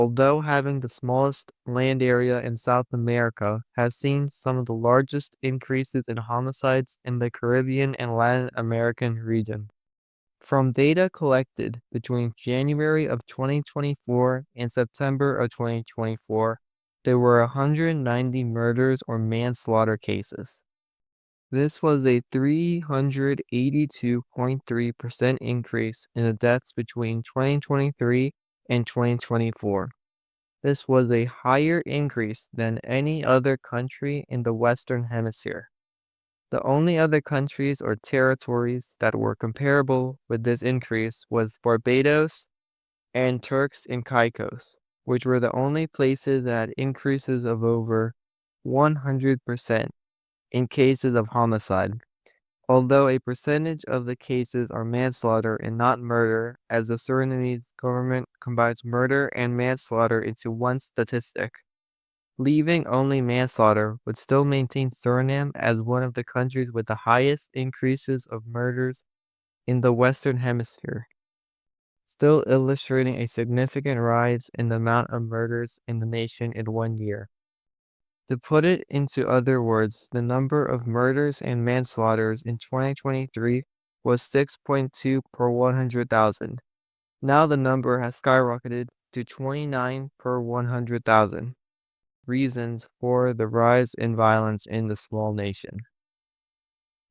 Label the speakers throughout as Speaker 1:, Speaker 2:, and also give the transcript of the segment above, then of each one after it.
Speaker 1: although having the smallest land area in South America, has seen some of the largest increases in homicides in the Caribbean and Latin American region. From data collected between January of 2024 and September of 2024, there were 190 murders or manslaughter cases. This was a 382.3% increase in the deaths between 2023 and 2024. This was a higher increase than any other country in the Western Hemisphere. The only other countries or territories that were comparable with this increase was Barbados and Turks and Caicos, which were the only places that had increases of over 100% in cases of homicide. Although a percentage of the cases are manslaughter and not murder, as the Surinamese government combines murder and manslaughter into one statistic. Leaving only manslaughter would still maintain Suriname as one of the countries with the highest increases of murders in the Western Hemisphere, still illustrating a significant rise in the amount of murders in the nation in 1 year. To put it into other words, the number of murders and manslaughters in 2023 was 6.2 per 100,000. Now the number has skyrocketed to 29 per 100,000. Reasons for the rise in violence in the small nation.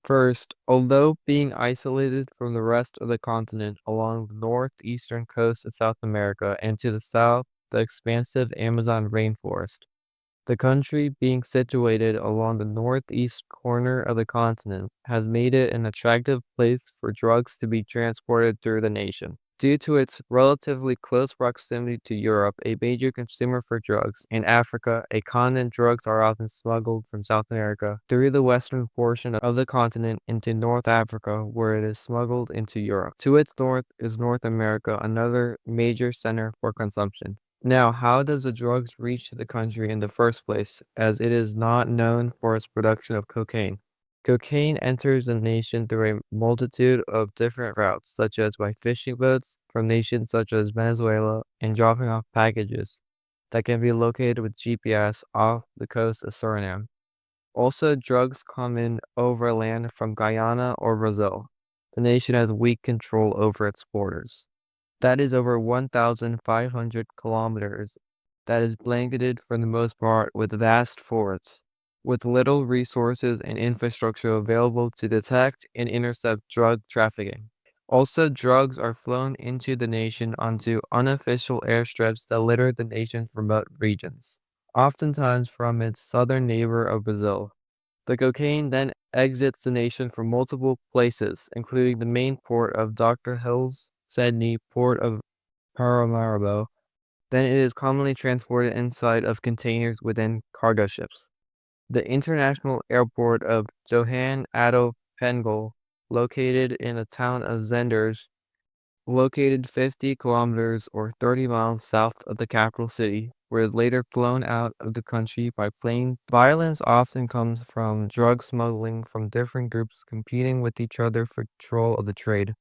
Speaker 1: First, although being isolated from the rest of the continent along the northeastern coast of South America and to the south, the expansive Amazon rainforest, the country being situated along the northeast corner of the continent has made it an attractive place for drugs to be transported through the nation. Due to its relatively close proximity to Europe, a major consumer for drugs, and Africa, a continent drugs are often smuggled from South America through the western portion of the continent into North Africa, where it is smuggled into Europe. To its north is North America, another major center for consumption. Now, how does the drugs reach the country in the first place, as it is not known for its production of cocaine? Cocaine enters the nation through a multitude of different routes, such as by fishing boats from nations such as Venezuela and dropping off packages that can be located with GPS off the coast of Suriname. Also, drugs come in overland from Guyana or Brazil. The nation has weak control over its borders. That is over 1,500 kilometers. That is blanketed for the most part with vast forests, with little resources and infrastructure available to detect and intercept drug trafficking. Also, drugs are flown into the nation onto unofficial airstrips that litter the nation's remote regions, oftentimes from its southern neighbor of Brazil. The cocaine then exits the nation from multiple places, including the main port of Dr. Hills, Sydney, port of Paramaribo. Then it is commonly transported inside of containers within cargo ships. The international airport of Johan Adolf Pengel, located in the town of Zenders, located 50 kilometers or 30 miles south of the capital city, was later flown out of the country by plane. Violence often comes from drug smuggling from different groups competing with each other for control of the trade.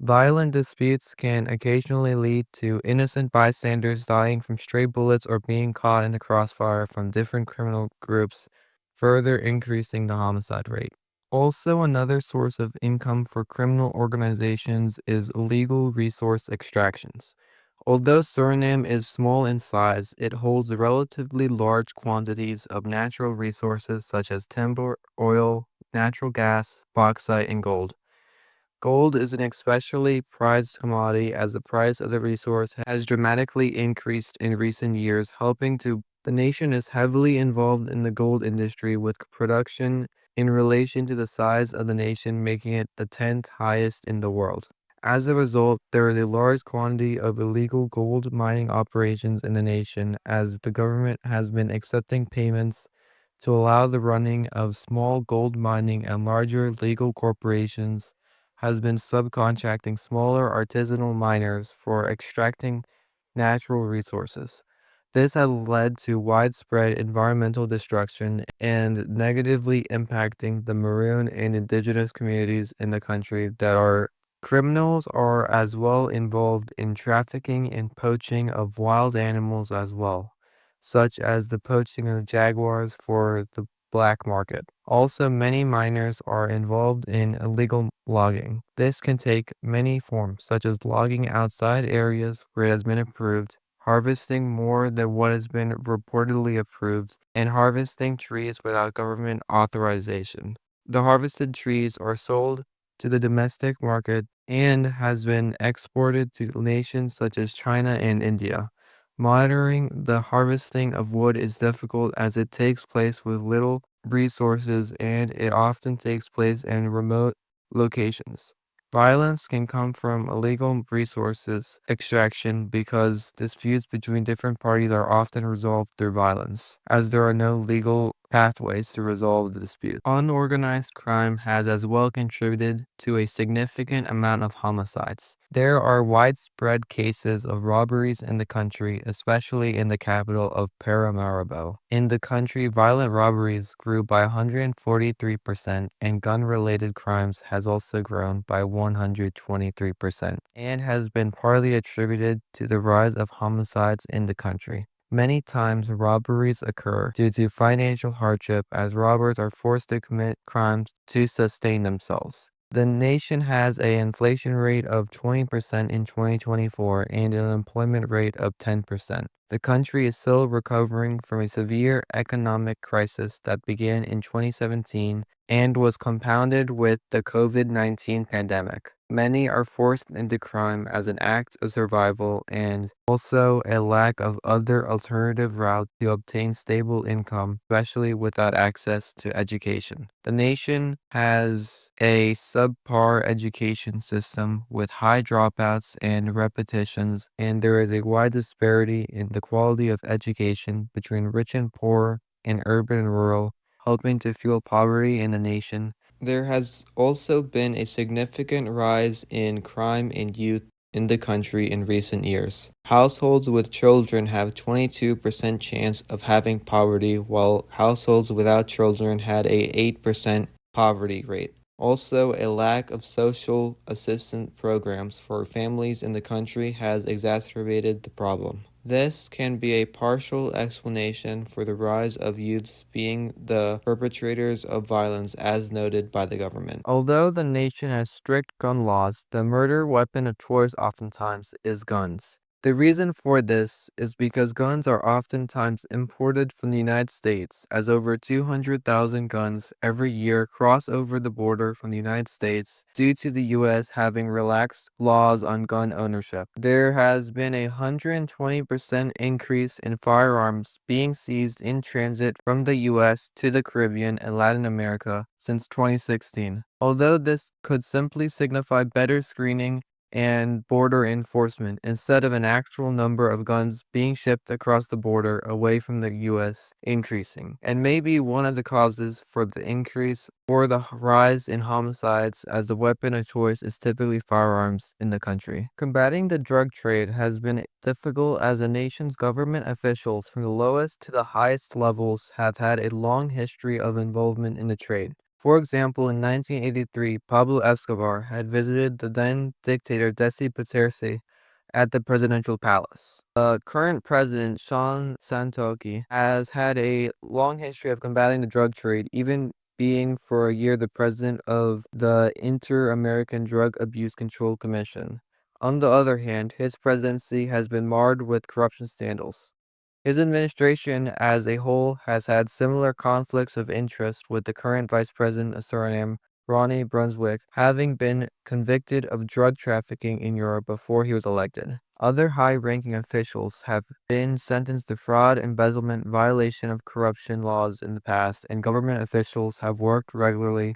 Speaker 1: Violent disputes can occasionally lead to innocent bystanders dying from stray bullets or being caught in the crossfire from different criminal groups, further increasing the homicide rate. Also, another source of income for criminal organizations is illegal resource extractions. Although Suriname is small in size, it holds relatively large quantities of natural resources such as timber, oil, natural gas, bauxite, and gold. Gold is an especially prized commodity as the price of the resource has dramatically increased in recent years, helping to the nation is heavily involved in the gold industry with production in relation to the size of the nation, making it the 10th highest in the world. As a result, there is a large quantity of illegal gold mining operations in the nation, as the government has been accepting payments to allow the running of small gold mining, and larger legal corporations has been subcontracting smaller artisanal miners for extracting natural resources. This has led to widespread environmental destruction and negatively impacting the maroon and indigenous communities in the country that are Criminals are as well involved in trafficking and poaching of wild animals as well, such as the poaching of jaguars for the black market. Also, many miners are involved in illegal logging. This can take many forms, such as logging outside areas where it has been approved, harvesting more than what has been reportedly approved, and harvesting trees without government authorization. The harvested trees are sold to the domestic market and has been exported to nations such as China and India. Monitoring the harvesting of wood is difficult as it takes place with little resources and it often takes place in remote locations. Violence can come from illegal resources extraction because disputes between different parties are often resolved through violence, as there are no legal pathways to resolve the dispute. Unorganized crime has as well contributed to a significant amount of homicides. There are widespread cases of robberies in the country, especially in the capital of Paramaribo. In the country, violent robberies grew by 143% and gun-related crimes has also grown by 123% and has been partly attributed to the rise of homicides in the country. Many times robberies occur due to financial hardship as robbers are forced to commit crimes to sustain themselves. The nation has an inflation rate of 20% in 2024 and an unemployment rate of 10%. The country is still recovering from a severe economic crisis that began in 2017 and was compounded with the COVID-19 pandemic. Many are forced into crime as an act of survival and also a lack of other alternative routes to obtain stable income, especially without access to education. The nation has a subpar education system with high dropouts and repetitions, and there is a wide disparity in the quality of education between rich and poor and urban and rural, helping to fuel poverty in the nation. There has also been a significant rise in crime and youth in the country in recent years. Households with children have 22% chance of having poverty, while households without children had a 8% poverty rate. Also, a lack of social assistance programs for families in the country has exacerbated the problem. This can be a partial explanation for the rise of youths being the perpetrators of violence as noted by the government. Although the nation has strict gun laws, the murder weapon of choice oftentimes is guns. The reason for this is because guns are oftentimes imported from the United States, as over 200,000 guns every year cross over the border from the United States due to the U.S. having relaxed laws on gun ownership. There has been a 120% increase in firearms being seized in transit from the U.S. to the Caribbean and Latin America since 2016. Although this could simply signify better screening and border enforcement instead of an actual number of guns being shipped across the border away from the U.S. increasing, and maybe one of the causes for the increase or the rise in homicides as the weapon of choice is typically firearms in the country. Combating the drug trade has been difficult as the nation's government officials from the lowest to the highest levels have had a long history of involvement in the trade. For example, in 1983, Pablo Escobar had visited the then dictator Desi Bouterse at the presidential palace. The current president, Sean Santoki, has had a long history of combating the drug trade, even being for a year the president of the Inter-American Drug Abuse Control Commission. On the other hand, his presidency has been marred with corruption scandals. His administration as a whole has had similar conflicts of interest with the current Vice President of Suriname, Ronnie Brunswick, having been convicted of drug trafficking in Europe before he was elected. Other high-ranking officials have been sentenced to fraud, embezzlement, violation of corruption laws in the past, and government officials have worked regularly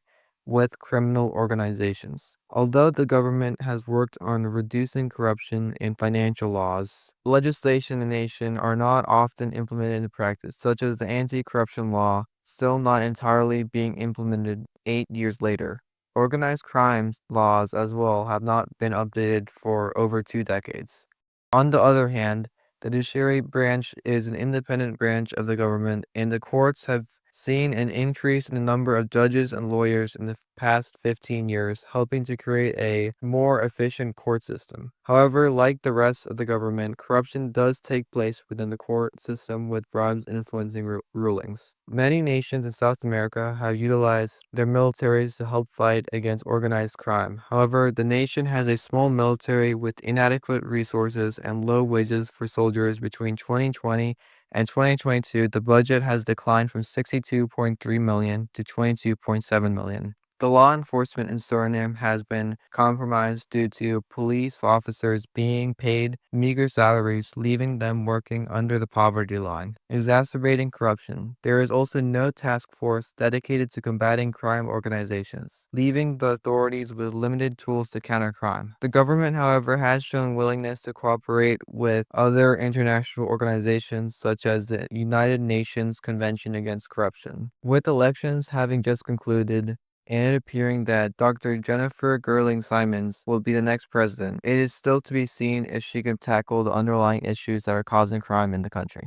Speaker 1: with criminal organizations. Although the government has worked on reducing corruption and financial laws, legislation in the nation are not often implemented into practice, such as the anti-corruption law, still not entirely being implemented 8 years later. Organized crimes laws as well have not been updated for over 2 decades. On the other hand, the judiciary branch is an independent branch of the government, and the courts have seen an increase in the number of judges and lawyers in the past 15 years, helping to create a more efficient court system. However, like the rest of the government, corruption does take place within the court system with bribes influencing rulings. Many nations in South America have utilized their militaries to help fight against organized crime. However, the nation has a small military with inadequate resources and low wages for soldiers. Between 2020 and 2022, the budget has declined from 62.3 million to 22.7 million. The law enforcement in Suriname has been compromised due to police officers being paid meager salaries, leaving them working under the poverty line, exacerbating corruption. There is also no task force dedicated to combating crime organizations, leaving the authorities with limited tools to counter crime. The government, however, has shown willingness to cooperate with other international organizations such as the United Nations Convention Against Corruption. With elections having just concluded, and it appearing that Dr. Jennifer Gerling Simons will be the next president, it is still to be seen if she can tackle the underlying issues that are causing crime in the country.